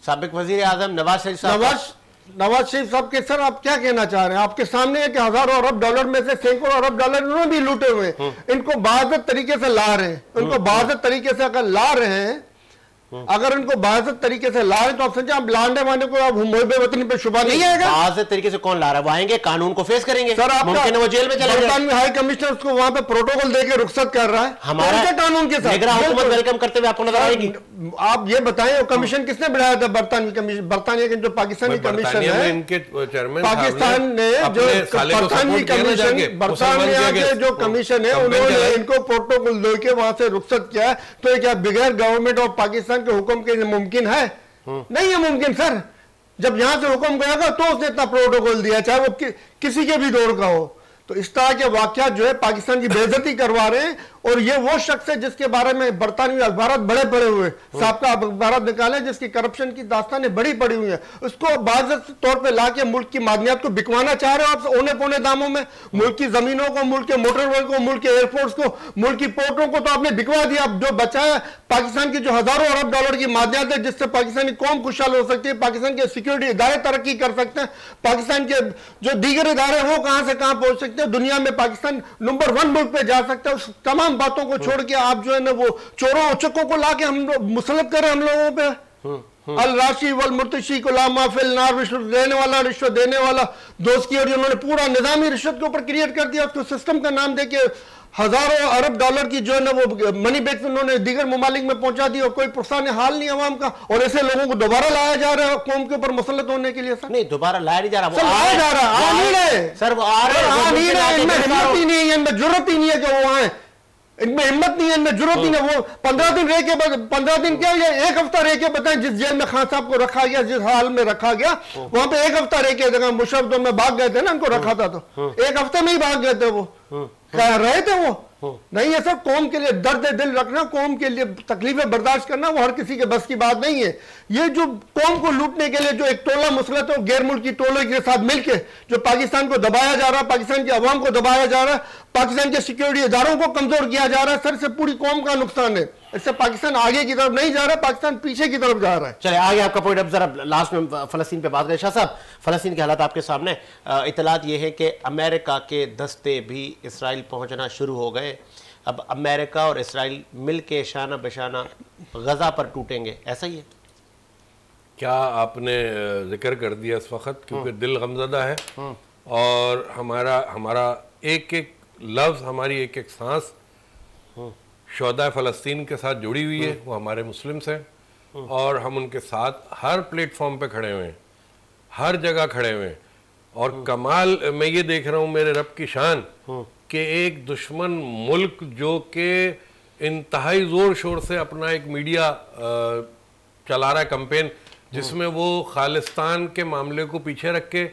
साबिक वजीर आजम नवाज शरीफ साहब के सर आप क्या कहना चाह रहे हैं? आपके सामने है कि हजारों अरब डॉलर में से सैकड़ों अरब डॉलर इन्होंने भी लूटे हुए हैं। इनको बाज़त तरीके से ला रहे हैं, उनको बाज़त तरीके से अगर ला रहे हैं, अगर उनको बाज़त तरीके से ला रहे तो आप समझे आप लाने वाले को अब मुहब्बे वतन पे शुबा नहीं आएगा। बाज़त तरीके से कौन ला रहा है? वो आएंगे, कानून को फेस करेंगे सर। आप वो जेल में चले जाएंगे। हाई कमिश्नर उसको वहां पे प्रोटोकॉल देके रुखसत कर रहा है हमारा कानून के साथ वेलकम करते हुए आपको नजर आएगी। आप ये बताएं कमीशन किसने बढ़ाया था? बरतानिया के जो पाकिस्तानी कमीशन है, पाकिस्तान ने जो बरतानवी कमीशन, बरतानिया के जो कमीशन है उन्होंने इनको प्रोटोकॉल देके वहां से रुखसत किया। तो क्या बगैर गवर्नमेंट ऑफ पाकिस्तान के हुक्म के मुमकिन है? नहीं है मुमकिन सर। जब यहां से हुक्म गया तो उसने इतना प्रोटोकॉल दिया, चाहे वो किसी के भी दौर का हो। तो इस तरह के वाकयात जो है पाकिस्तान की बेइज्जती करवा रहे हैं। और ये वो शख्स है जिसके बारे में बरतानवी अखबार बड़े पड़े हुए, साहबका अखबार निकाले, जिसकी करप्शन की दास्तानें बड़ी पड़ी हुई हैं। उसको बाज़त तौर पे लाके मुल्क की मादनियात को बिकवाना चाह रहे हो आप औने पौने दामों में। मुल्क की जमीनों को, मुल्क के मोटरवे को, मुल्क के एयरपोर्ट्स को, मुल्क की पोर्टों को तो आपने बिकवा दिया। अब जो बचा है पाकिस्तान की जो हजारों अरब डॉलर की मादनियात है जिससे पाकिस्तानी कौम खुशहाल हो सकती है, पाकिस्तान के सिक्योरिटी इदारे तरक्की कर सकते हैं, पाकिस्तान के जो दीगर इदारे वो कहां से कहां पहुंच सकते हैं, दुनिया में पाकिस्तान नंबर 1 मुल्क पे जा सकता है। उस तमाम बातों को छोड़ के आप जो है ना वो चोरों उचकों को लाके हम मुसलत करें हम लोगों पे। अल राशि वल मुर्तशी को लामा फिल नार, रिश्वत देने वाला दोस्त की, और उन्होंने पूरा निजाम ही रिश्वत के ऊपर क्रिएट कर दिया। उसको सिस्टम का नाम देके हजारों अरब डॉलर की जो है ना वो मनी बैग्स उन्होंने दीगर ममालिक में पहुंचा दी और कोई पुरसान हाल नहीं अवाम का। और ऐसे लोगों को दोबारा लाया जा रहा है कौम के ऊपर मुसलत होने के लिए सर। नहीं, दोबारा लाया नहीं जा रहा, लाया जा रहा है, आ नहीं रहे सर, वो आ रहे हैं। इनमें हिम्मत ही नहीं है, इनमें जरूरत ही नहीं है कि वो आए, इनमें हिम्मत नहीं है, इनमें जरूरत ही नहीं। वो 15 दिन रह के 15 दिन क्या या 1 हफ्ता रह के बताएं जिस जेल में खान साहब को रखा गया, जिस हाल में रखा गया वहां पे 1 हफ्ता रह के जगह मुशर्रफ तो में भाग गए थे ना, उनको रखा था तो 1 हफ्ते में ही भाग गए थे। वो कह रहे थे वो नहीं है सर। कौम के लिए दर्द दिल रखना, कौम के लिए तकलीफें बर्दाश्त करना वो हर किसी के बस की बात नहीं है। ये जो कौम को लूटने के लिए जो एक टोला मुसलत है गैर मुल्की टोले के साथ मिलकर जो पाकिस्तान को दबाया जा रहा है, पाकिस्तान की अवाम को दबाया जा रहा है, पाकिस्तान के सिक्योरिटी इदारों को कमजोर किया जा रहा है सर, से पूरी कौम का नुकसान है। इससे पाकिस्तान आगे की तरफ नहीं जा रहा, पाकिस्तान पीछे की तरफ जा रहा है। चलिए आगे आपका पॉइंट। अब जरा लास्ट में फलस्तीन पे बात करें। शाह साहब, फलस्तीन के हालात आपके सामने, इतलात ये है कि अमेरिका के दस्ते भी इसराइल पहुंचना शुरू हो गए। अब अमेरिका और इसराइल मिल के शाना बशाना गजा पर टूटेंगे, ऐसा ही है क्या? आपने जिक्र कर दिया इस वक्त, क्योंकि दिल गमज़दा है और हमारा एक एक लफ्ज़, हमारी एक एक सांस शोहदा फ़लस्तीन के साथ जुड़ी हुई है। वो हमारे मुस्लिम्स हैं और हम उनके साथ हर प्लेटफॉर्म पे खड़े हुए हैं, हर जगह खड़े हुए हैं। और कमाल मैं ये देख रहा हूँ, मेरे रब की शान, कि एक दुश्मन मुल्क जो कि इंतहाई ज़ोर शोर से अपना एक मीडिया चला रहा है कैंपेन, जिसमें वो खालिस्तान के मामले को पीछे रख के,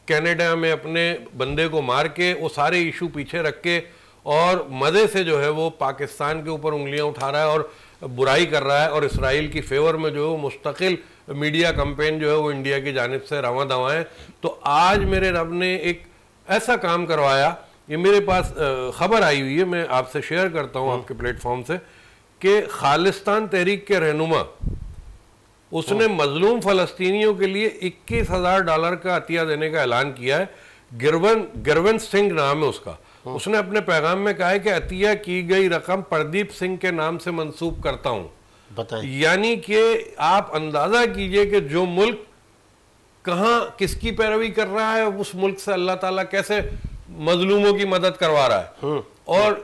कनाडा में अपने बंदे को मार के, वो सारे इशू पीछे रख के और मज़े से जो है वो पाकिस्तान के ऊपर उंगलियां उठा रहा है और बुराई कर रहा है और इसराइल की फेवर में जो है वो मुस्तकिल मीडिया कैंपेन जो है वो इंडिया की जानिब से रवां दवा है। तो आज मेरे रब ने एक ऐसा काम करवाया, ये मेरे पास खबर आई हुई है, मैं आपसे शेयर करता हूँ आपके प्लेटफॉर्म से, कि खालिस्तान तहरीक के रहनुमा उसने मजलूम फ़लस्तीनियों के लिए $21,000 का अतिया देने का ऐलान किया है। गिरवन सिंह नाम है उसका। उसने अपने पैगाम में कहा है कि अतिया की गई रकम प्रदीप सिंह के नाम से मंसूब करता हूं। यानी कि आप अंदाजा कीजिए कि जो मुल्क कहां किसकी पैरवी कर रहा है, उस मुल्क से अल्लाह ताला कैसे मजलूमों की मदद करवा रहा है। और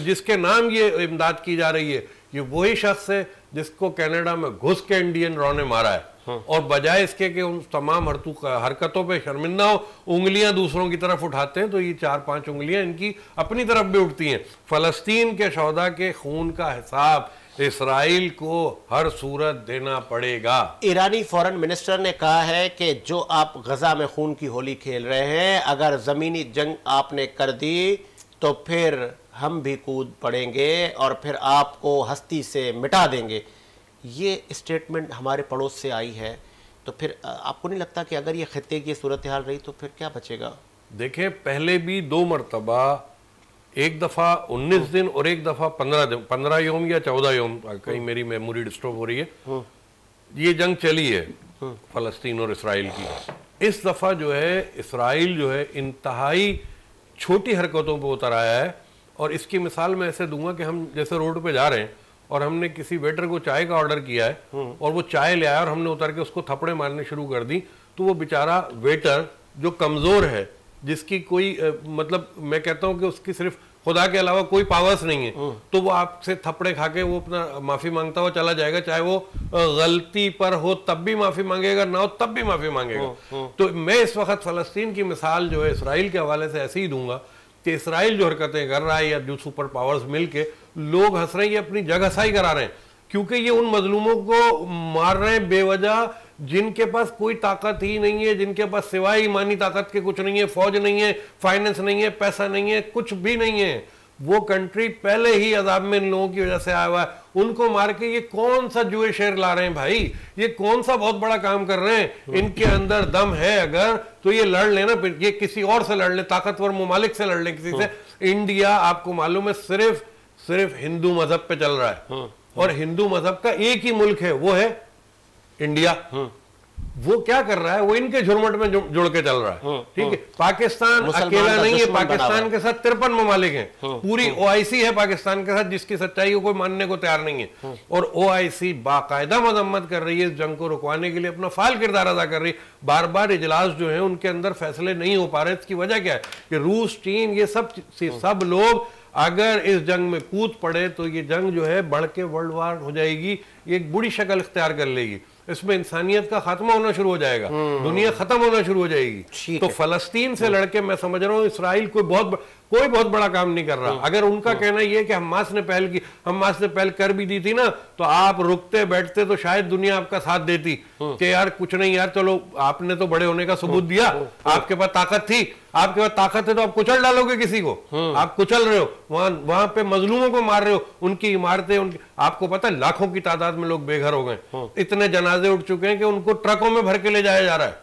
जिसके नाम ये इमदाद की जा रही है, ये वही शख्स है जिसको कनाडा में घुस के इंडियन रॉ ने मारा है। और बजाय इसके कि उन तमाम हरकतों पे शर्मिंदा हो, उंगलियां दूसरों की तरफ उठाते हैं, तो ये 4-5 उंगलियां इनकी अपनी तरफ भी उठती हैं। फलस्तीन के शौदा के खून का हिसाब इसराइल को हर सूरत देना पड़ेगा। ईरानी फॉरेन मिनिस्टर ने कहा है कि जो आप गजा में खून की होली खेल रहे हैं, अगर जमीनी जंग आपने कर दी तो फिर हम भी कूद पड़ेंगे और फिर आपको हस्ती से मिटा देंगे। ये स्टेटमेंट हमारे पड़ोस से आई है, तो फिर आपको नहीं लगता कि अगर ये खत्ते की सूरत हाल रही तो फिर क्या बचेगा? देखें, पहले भी 2 मरतबा, एक दफ़ा 19 दिन और एक दफ़ा 15 दिन, 15 योम या 14 योम, कहीं मेरी मेमोरी डिस्टर्ब हो रही है, ये जंग चली है फ़लस्तीन और इसराइल की। इस दफ़ा जो है इसराइल जो है इंतहाई छोटी हरकतों पर उतर आया है। और इसकी मिसाल मैं ऐसे दूंगा कि हम जैसे रोड पे जा रहे हैं और हमने किसी वेटर को चाय का ऑर्डर किया है और वो चाय ले आया और हमने उतर के उसको थप्पड़े मारने शुरू कर दी, तो वो बेचारा वेटर जो कमज़ोर है, जिसकी कोई मतलब मैं कहता हूँ कि उसकी सिर्फ खुदा के अलावा कोई पावर्स नहीं है, तो वो आपसे थप्पड़े खा के वो अपना माफ़ी मांगता हुआ चला जाएगा, चाहे वो गलती पर हो तब भी माफ़ी मांगेगा, ना हो तब भी माफ़ी मांगेगा। तो मैं इस वक्त फ़लस्तीन की मिसाल जो है इसराइल के हवाले से ऐसे ही दूंगा कि इसराइल जो हरकतें कर रहा है या जो सुपर पावर्स मिलके लोग हंस रहे हैं, ये अपनी जगहसाई करा रहे हैं, क्योंकि ये उन मजलूमों को मार रहे हैं बेवजह, जिनके पास कोई ताकत ही नहीं है, जिनके पास सिवाय ईमानी ताकत के कुछ नहीं है, फौज नहीं है, फाइनेंस नहीं है, पैसा नहीं है, कुछ भी नहीं है। वो कंट्री पहले ही अजाब में इन लोगों की वजह से आया हुआ है। उनको मार के ये कौन सा जुए शेर ला रहे हैं भाई, ये कौन सा बहुत बड़ा काम कर रहे हैं। इनके अंदर दम है अगर तो ये लड़ लेना, ये किसी और से लड़ ले, ताकतवर ममालिक से लड़ ले, किसी से। इंडिया आपको मालूम है सिर्फ हिंदू मजहब पे चल रहा है, और हिंदू मजहब का एक ही मुल्क है, वो है इंडिया। वो क्या कर रहा है, वो इनके झुरमुट में जुड़ के चल रहा है। ठीक है, पाकिस्तान अकेला नहीं है, पाकिस्तान के साथ 53 ममालिक हैं, पूरी ओआईसी है पाकिस्तान के साथ, जिसकी सच्चाई को कोई मानने को तैयार नहीं है। और ओआईसी बाकायदा मजम्मत कर रही है, इस जंग को रुकवाने के लिए अपना फाल किरदार अदा कर रही है। बार बार इजलास जो है उनके अंदर फैसले नहीं हो पा रहे। इसकी वजह क्या है कि रूस, चीन, ये सब लोग अगर इस जंग में कूद पड़े तो ये जंग जो है बढ़ के वर्ल्ड वार हो जाएगी, ये एक बुरी शक्ल इख्तियार कर लेगी। इसमें इंसानियत का खात्मा होना शुरू हो जाएगा, दुनिया खत्म होना शुरू हो जाएगी। तो फलस्तीन से लड़के मैं समझ रहा हूँ इसराइल कोई बहुत बड़ा काम नहीं कर रहा। अगर उनका कहना यह है कि हमास ने पहल की, हमास ने पहल कर भी दी थी ना, तो आप रुकते बैठते तो शायद दुनिया आपका साथ देती कि यार कुछ नहीं यार, चलो आपने तो बड़े होने का सबूत दिया, आपके पास ताकत थी, आपके पास ताकत है तो आप कुचल डालोगे किसी को। आप कुचल रहे हो, वहां पे मजलूमों को मार रहे हो, उनकी इमारतें, उनकी, आपको पता है लाखों की तादाद में लोग बेघर हो गए, इतने जनाजे उठ चुके हैं कि उनको ट्रकों में भर के ले जाया जा रहा है,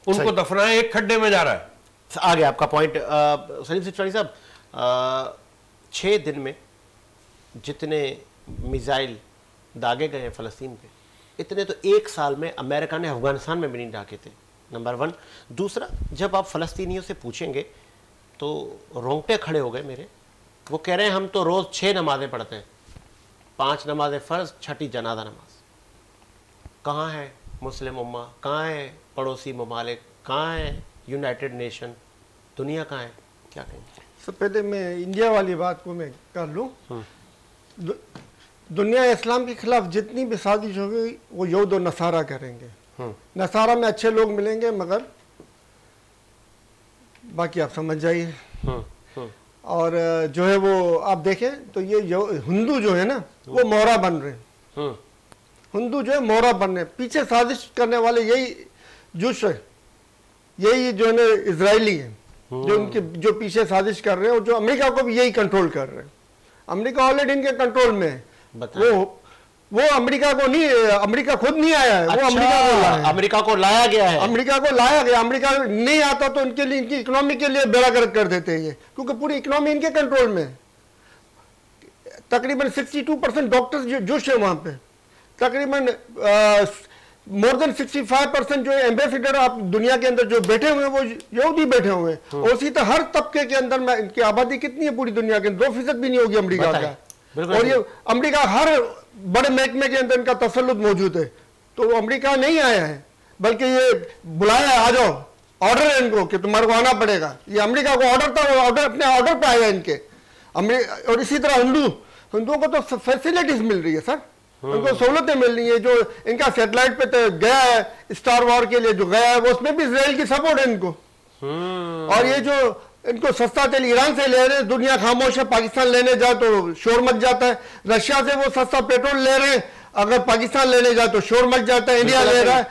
उनको दफनाए एक खड्डे में जा रहा है। आगे आपका पॉइंट सलीम सिचवानी साहब, 6 दिन में जितने मिसाइल दागे गए हैं फ़लस्तीन पे, इतने तो 1 साल में अमेरिका ने अफगानिस्तान में भी नहीं दागे थे, नंबर 1। दूसरा, जब आप फ़लस्तीनियों से पूछेंगे तो रोंगटे खड़े हो गए मेरे। वो कह रहे हैं हम तो रोज़ 6 नमाज़ें पढ़ते हैं, 5 नमाज़ें फ़र्ज़, 6ठी जनाजा नमाज। कहाँ है मुस्लिम उम्मा, कहाँ है पड़ोसी ममालिक, कहाँ है यूनाइटेड नेशन, दुनिया कहाँ है? क्या कहेंगे? सबसे पहले मैं इंडिया वाली बात को मैं कर लूँ। दुनिया इस्लाम के खिलाफ जितनी भी साजिश होगी वो यहूद और नसारा करेंगे। नसारा में अच्छे लोग मिलेंगे, मगर बाकी आप समझ जाइए। और जो है वो आप देखें तो ये हिंदू जो है ना वो मोहरा बन रहे हैं, हिंदू जो है मोहरा बन रहे हैं। पीछे साजिश करने वाले यही जुश है, यही जो है ना इजरायली है, जो उनके जो पीछे साजिश कर रहे हैं, और जो अमेरिका को भी यही कंट्रोल कर रहे हैं। अमेरिका ऑलरेडी इनके कंट्रोल में है। वो वो अमेरिका को नहीं, अमेरिका खुद नहीं आया है। वो अमेरिका को लाया है। अमेरिका को लाया गया है। अमेरिका को लाया गया। अमेरिका नहीं आता तो उनके लिए, इनकी इकोनॉमी के लिए बेड़ा गर्क कर देते हैं ये, क्योंकि पूरी इकोनॉमी इनके कंट्रोल में है। तकरीबन 62% डॉक्टर्स जोश है वहां पे। तकरीबन मोर देन 65% जो एम्बेसडर आप दुनिया के अंदर जो बैठे हुए हैं वो यहूदी बैठे हुए हैं। और उसी तरह हर तबके के अंदर में इनकी आबादी कितनी है पूरी दुनिया के, 2% भी नहीं होगी अमेरिका का। और ये अमेरिका हर बड़े महकमे के अंदर इनका तसल्लुत मौजूद है। तो अमेरिका नहीं आया है, बल्कि ये बुलाया, आ जाओ, ऑर्डर है इनको कि तुम्हारे को आना पड़ेगा। ये अमेरिका को ऑर्डर था, ऑर्डर अपने ऑर्डर पे आया इनके। और इसी तरह हिंदुओं को तो फैसिलिटीज मिल रही है सर, उनको सहूलतें मिल रही है। जो इनका सैटेलाइट पे तो गया है स्टार वॉर के लिए जो गया है, वो उसमें भी इजराइल की सपोर्ट है इनको। और ये जो इनको सस्ता तेल ईरान से ले रहे हैं, दुनिया खामोश है, पाकिस्तान लेने जाए तो शोर मच जाता है। रशिया से वो सस्ता पेट्रोल ले रहे हैं, अगर पाकिस्तान लेने जाए तो शोर मच जाता है। इंडिया ले रहा है,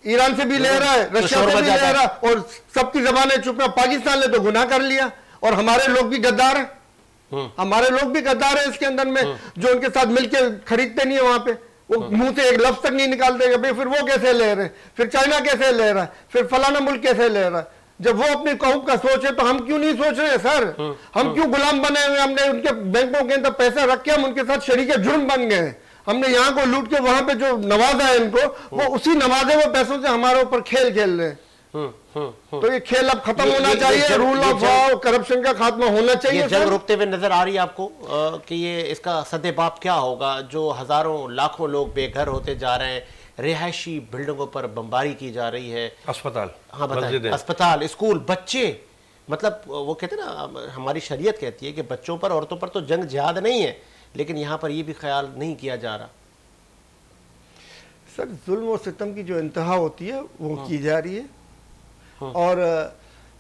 ईरान से भी ले रहा है, रशिया से भी ले रहा है, और सबकी जबानें चुप है। पाकिस्तान ने तो गुनाह कर लिया, और हमारे लोग भी गद्दार है। हमारे लोग भी गद्दार है इसके अंदर में, जो उनके साथ मिलकर खरीदते नहीं है वहां पे। वो मुंह से एक लफ्ज तक नहीं निकालते भाई फिर वो कैसे ले रहे हैं, फिर चाइना कैसे ले रहा है, फिर फलाना मुल्क कैसे ले रहा है। जब वो अपनी कौम का सोचे तो हम क्यों नहीं सोच रहे हैं सर? हम क्यों गुलाम बने हुए? हमने उनके बैंकों के अंदर पैसा रख के हम उनके साथ शरीक जुर्म बन गए। हमने यहाँ को लूट के वहां पे जो नवाजा है इनको, वो उसी नवाजे हुए पैसों से हमारे ऊपर खेल खेल रहे हैं। तो ये खेल अब खत्म होना चाहिए। रूल ऑफ लॉ, करप्शन का खात्मा होना चाहिए। जंग रुकते हुए नजर आ रही है आपको कि ये इसका सद्देबाप क्या होगा? जो हजारों लाखों लोग बेघर होते जा रहे हैं, रिहायशी बिल्डिंगों पर बमबारी की जा रही है, अस्पताल, हाँ बताएं, अस्पताल, स्कूल, बच्चे, मतलब वो कहते हैं ना, हमारी शरीयत कहती है कि बच्चों पर, औरतों पर तो जंग जिहाद नहीं है, लेकिन यहाँ पर ये भी ख्याल नहीं किया जा रहा। सर जुल्म और सितम की जो इंतहा होती है वो की जा रही है। और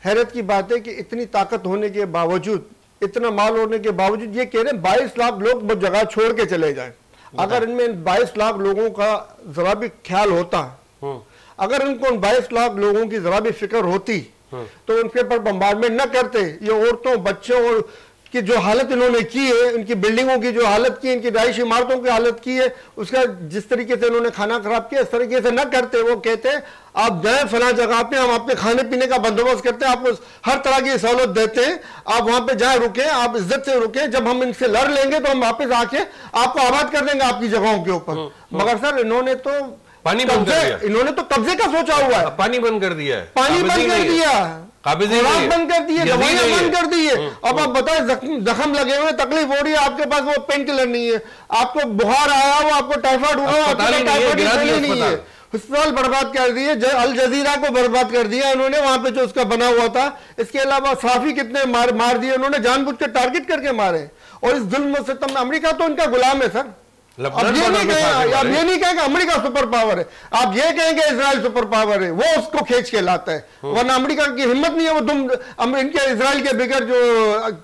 हैरत की बात है कि इतनी ताकत होने के बावजूद, इतना माल होने के बावजूद ये कह रहे हैं 22 लाख लोग वो जगह छोड़ के चले जाएं। अगर इनमें 22 लाख लोगों का जरा भी ख्याल होता, अगर इनको 22 लाख लोगों की जरा भी फिक्र होती तो उनके पर बम्बार्डमेंट न करते। ये औरतों, बच्चों और की जो हालत इन्होंने की है, इनकी बिल्डिंगों की जो हालत की, इनकी रिहायशी इमारतों की हालत की है, उसका जिस तरीके से इन्होंने खाना खराब किया, इस तरीके से न करते। वो कहते हैं आप जाए फला जगह पे, हम आपके खाने पीने का बंदोबस्त करते हैं, आपको हर तरह की सहूलत देते हैं, आप वहां पे जाए, रुके, आप इज्जत से रुके। जब हम इनसे लड़ लेंगे तो हम वापस आके आपको आबाद कर देंगे आपकी जगहों के ऊपर। मगर सर इन्होंने तो पानी बंद कर दिया, इन्होंने तो कब्जे का सोचा हुआ है। पानी बंद कर दिया है, पानी बंद कर दिया, बंद कर दिए, दवाइयां बंद कर दी है। अब आप बताएं, जख्म लगे हुए, तकलीफ हो रही है, आपके पास वो पेन किलर नहीं है, आपको बुखार आया हो, आपको टाइफाइड हुआ, टाइफाइड नहीं है, अस्पताल बर्बाद कर दिए। अल जजीरा को बर्बाद कर दिया इन्होंने, वहां पे जो उसका बना हुआ था। इसके अलावा साफी कितने मार दिए उन्होंने, जानबूझ के टारगेट करके मारे। और इस जुल्म से अमेरिका तो उनका गुलाम है सर। अब ये नहीं कहेंगे अमेरिका सुपर पावर है, आप ये कहेंगे इजराइल सुपर पावर है, वो उसको खींच के लाता है। वरना अमेरिका की हिम्मत नहीं है वो इनके इजराइल के बिगड़ जो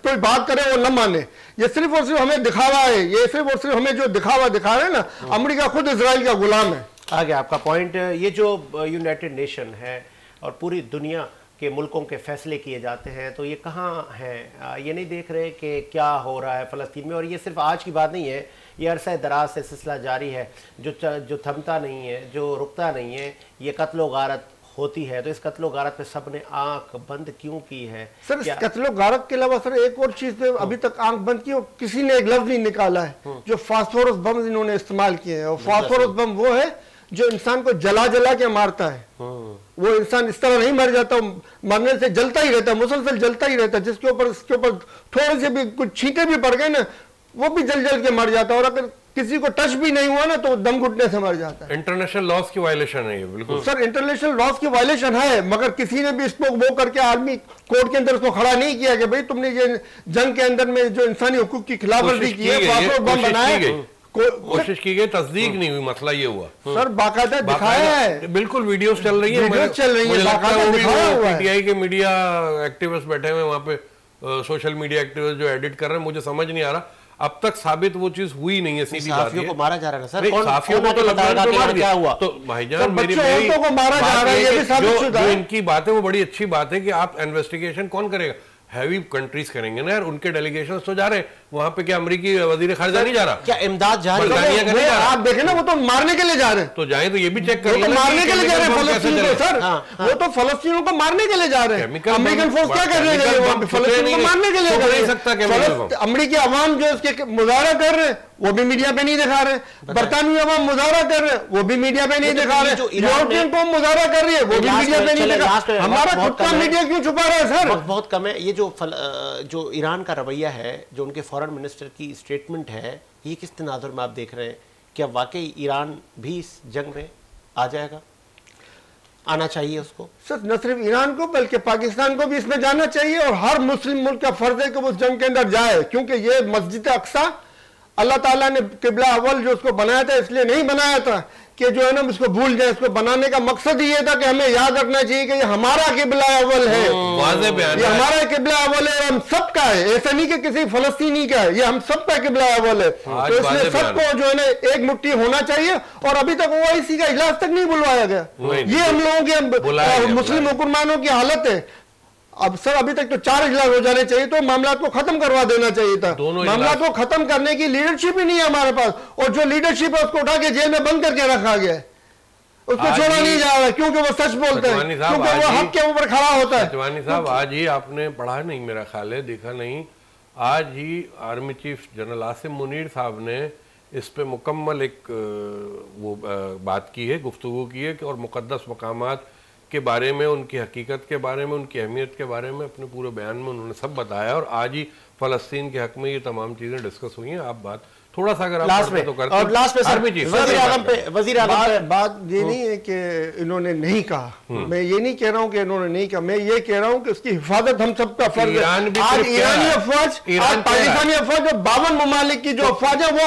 कोई बात करे वो न माने। ये सिर्फ और सिर्फ हमें दिखावा है, ये सिर्फ और सिर्फ हमें जो दिखावा दिखा रहे हैं ना, अमेरिका खुद इजराइल का गुलाम है। आगे आपका पॉइंट, ये जो यूनाइटेड नेशन है और पूरी दुनिया के मुल्कों के फैसले किए जाते हैं, तो ये कहाँ हैं? ये नहीं देख रहे कि क्या हो रहा है फ़लस्तीन में। और ये सिर्फ आज की बात नहीं है, ये अरसा दराज से सिलसिला जारी है, जो थमता नहीं है, जो रुकता नहीं है। ये कत्लो गारत होती है, तो इस कत्लो गारत पे सब ने आंख बंद क्यों की है? सर इस कत्लो गारत के अलावा सर एक और चीज पे अभी तक आंख बंद की, किसी ने एक लफ्ज नहीं निकाला है, जो फास्फोरस बम इन्होंने इस्तेमाल किए हैं। और फास्फोरस बम वो है जो इंसान को जला जला के मारता है। वो इंसान इस तरह नहीं मर जाता, मरने से जलता ही रहता है, मुसलसल जलता ही रहता है। जिसके ऊपर इसके ऊपर थोड़े से भी कुछ छींटे भी पड़ गए ना, वो भी जल जल के मर जाता है। और अगर किसी को टच भी नहीं हुआ ना तो दम घुटने से मर जाता है। इंटरनेशनल लॉज की वायलेशन है ये, बिल्कुल सर इंटरनेशनल लॉज की वायलेशन है, मगर किसी ने भी इसको वो करके आर्मी कोर्ट के अंदर इसको खड़ा नहीं किया कि भाई तुमने ये जंग के अंदर में जो इंसानी हुकूक की खिलाफवर्जी की है, बम बनाए, कोशिश की गई, तस्दीक नहीं हुई, मसला ये हुआ। सर बाकायदा दिखाया है, बिल्कुल वीडियोस चल रही है, पीटीआई के मीडिया एक्टिविस्ट बैठे हुए वहां पे, सोशल मीडिया एक्टिविस्ट जो एडिट कर रहे हैं, मुझे समझ नहीं आ रहा अब तक साबित वो चीज हुई नहीं है। सीधी बात है, को मारा जा रहा है सर, साफियों को तो लगातार मार दिया हुआ। तो भाईजान मेरी को मारा जा रहा है, ये भी साबित शुदा है। जो इनकी बात है वो बड़ी अच्छी बात है कि आप इन्वेस्टिगेशन कौन करेगा? हैवी कंट्रीज करेंगे ना यार, उनके डेलीगेशन तो जा रहे हैं वहां पे। क्या अमेरिकी वजीर खारजा नहीं जा रहा? क्या इमदाद जा रही है? आप देखें ना, वो तो मारने के लिए जा रहे हैं। तो जाए तो ये भी चेक कर लो, मारने के लिए जा रहे हैं फलस्तीन को सर। वो तो फलस्तीनों को मारने के लिए जा रहे हैं। अमेरिकन फोर्स क्या कर रहे हैं? फलस्तीन को मारने के लिए जा रहे हैं। अमेरिकी अवाम जो इसके मुजाहरा कर रहे हैं वो भी मीडिया पे नहीं दिखा रहे, बरतानवी अवाम मुजाहरा कर रहे हैं वो भी मीडिया पे नहीं दिखा रहे, यूरोपियन कौम मुजाहरा कर रही है वो भी मीडिया पे नहीं दिखा। हमारा खुद का मीडिया क्यों छुपा रहा है सर? बहुत कम है। ये जो ईरान का रवैया है, जो उनके फॉरेन मिनिस्टर की स्टेटमेंट है, ये किस तनाजुर में आप देख रहे हैं? क्या वाकई ईरान भी इस जंग में आ जाएगा? आना चाहिए उसको? सर न सिर्फ ईरान को बल्कि पाकिस्तान को भी इसमें जाना चाहिए, और हर मुस्लिम मुल्क का फर्ज है कि वो उस जंग के अंदर जाए, क्योंकि ये मस्जिद अक्सा अल्लाह ताला ने किबला अव्वल जो उसको बनाया था इसलिए नहीं बनाया था कि जो है ना इसको भूल जाए। इसको बनाने का मकसद ये था कि हमें याद रखना चाहिए कि ये हमारा किबला अव्वल है, ये हमारा किबला अव्वल है, हम सबका है। ऐसा नहीं कि किसी फलस्तीनी का है, ये हम सबका किबला अव्वल है। तो इसलिए सबको जो है ना एक मुट्ठी होना चाहिए। और अभी तक ओआईसी का इजलास तक नहीं बुलवाया गया। ये हम लोगों के मुस्लिम हुक्मरानों की हालत है। अब सर अभी तक तो 4 इजलास हो जाने चाहिए, तो मामला को खत्म करवा देना चाहिए था। मामला को खत्म करने की लीडरशिप ही नहीं है हमारे पास, और जो लीडरशिप है उसको उठा के जेल में बंद करके रखा गया है, उसको छोड़ा नहीं जा रहा है क्योंकि वो सच बोलते हैं, क्योंकि वो हक के ऊपर खड़ा होता है। सचवानी साहब, आज ही आपने पढ़ा नहीं, मेरा ख्याल है देखा नहीं, आज ही army chief general Asim Munir साहब ने इस पे मुकम्मल एक वो बात की है, गुफ्तगू की है, और मुक़द्दस मकामात के बारे में, उनकी हकीकत के बारे में, उनकी अहमियत के बारे में अपने पूरे बयान में उन्होंने सब बताया। और आज ही फ़लस्तीन के हक में ये तमाम चीज़ें डिस्कस हुई हैं। आप बात थोड़ा सा अगर लास्ट में तो करते और लास्ट में सर वज़ीर आज़म बात ये नहीं है कि इन्होंने नहीं कहा, मैं ये नहीं कह रहा हूँ कि इन्होंने नहीं कहा, मैं ये कह रहा हूँ कि उसकी हिफाजत हम सबका फर्ज है। आज ईरानी अफवाज, आज पाकिस्तानी अफवाज, 52 ममालिक की जो अफवाज है वो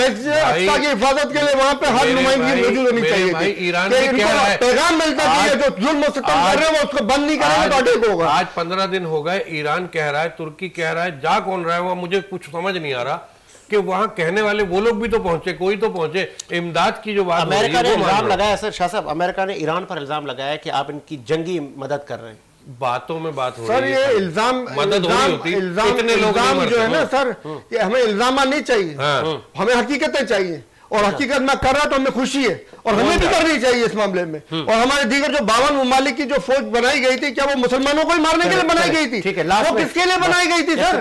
अक्सा की हिफाजत के लिए वहाँ पे हर नुमाइंदगी मौजूद होनी चाहिए। पैगाम मिलता है जो जुल्म और सितम कर रहे हैं वो उसको बंद नहीं करेंगे तो अटैक होगा। आज 15 दिन हो गए, ईरान कह रहा है, तुर्की कह रहा है, जा कौन रहा है वो मुझे कुछ समझ नहीं आ रहा कि वहां कहने वाले वो लोग भी तो पहुंचे, कोई तो पहुंचे। इमदाद की जो बात अमेरिका ने इल्जाम लगाया सर शाह साहब, अमेरिका ने ईरान पर इल्जाम लगाया कि आप इनकी जंगी मदद कर रहे हैं। बातों में बात हो रही है सर, ये इल्जाम मदद होती, इल्जाम जो है ना सर, ये हमें इल्जाम नहीं चाहिए, हमें हकीकतें चाहिए। और हकीकत में कर रहा तो हमें खुशी है, और हमें भी करनी चाहिए इस मामले में। और हमारे दीगर जो 52 ममालिक की जो फौज बनाई गई थी, क्या वो मुसलमानों को ही मारने के लिए बनाई गई थी? वो किसके लिए बनाई गई थी सर?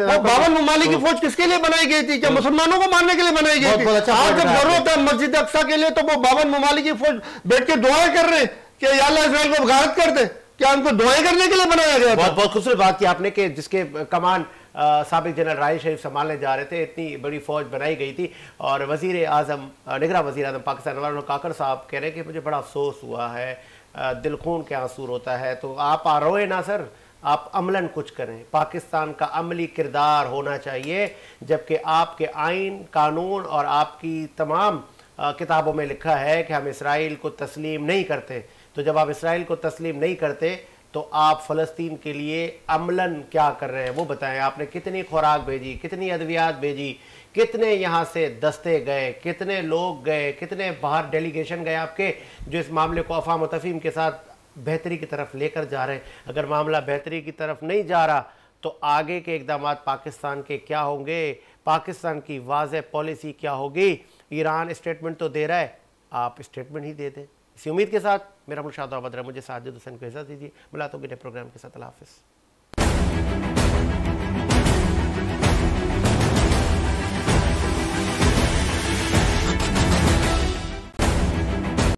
वो 52 ममालिक की फौज किसके लिए बनाई गई थी? क्या मुसलमानों को मारने के लिए बनाई गई थी? आज जब जरूरत है मस्जिद अक्सा के लिए, तो वो 52 ममालिक की फौज बैठ के दुआएं कर रहे हैं कि या अल्लाह इस्राइल को गायब कर दे। क्या उनको दुआएं करने के लिए बनाया गया? बहुत खूबसूरत बात की आपने कि जिसके कमान साबिक जनरल राय शरीफ संभालने जा रहे थे, इतनी बड़ी फौज बनाई गई थी। और वज़ीर आज़म, निगरान वज़ीर आज़म पाकिस्तान अनवर काकर साहब कह रहे हैं कि मुझे बड़ा अफसोस हुआ है, दिल खून के आंसू होता है। तो आप रोए ना सर, आप अमलन कुछ करें। पाकिस्तान का अमली किरदार होना चाहिए, जबकि आपके आइन, कानून और आपकी तमाम किताबों में लिखा है कि हम इसराइल को तस्लीम नहीं करते। तो जब आप इसराइल को तस्लीम नहीं करते तो आप फ़लस्तीन के लिए अमलन क्या कर रहे हैं वो बताएं। आपने कितनी खुराक भेजी, कितनी अद्वियात भेजी, कितने यहाँ से दस्ते गए, कितने लोग गए, कितने बाहर डेलीगेशन गए आपके, जो इस मामले को अफ़ाम तफ़हीम के साथ बेहतरी की तरफ लेकर जा रहे हैं। अगर मामला बेहतरी की तरफ नहीं जा रहा तो आगे के इक़दाम पाकिस्तान के क्या होंगे, पाकिस्तान की वाज़ेह पॉलिसी क्या होगी? ईरान स्टेटमेंट तो दे रहा है, आप स्टेटमेंट ही दे दें। इसी उम्मीद के साथ मेरा मुशाहिदा बदरा, मुझे साजिद हुसैन को इजाज़त दीजिए। मुलाकात होगी नए प्रोग्राम के साथ। अल्लाह हाफ़िज़।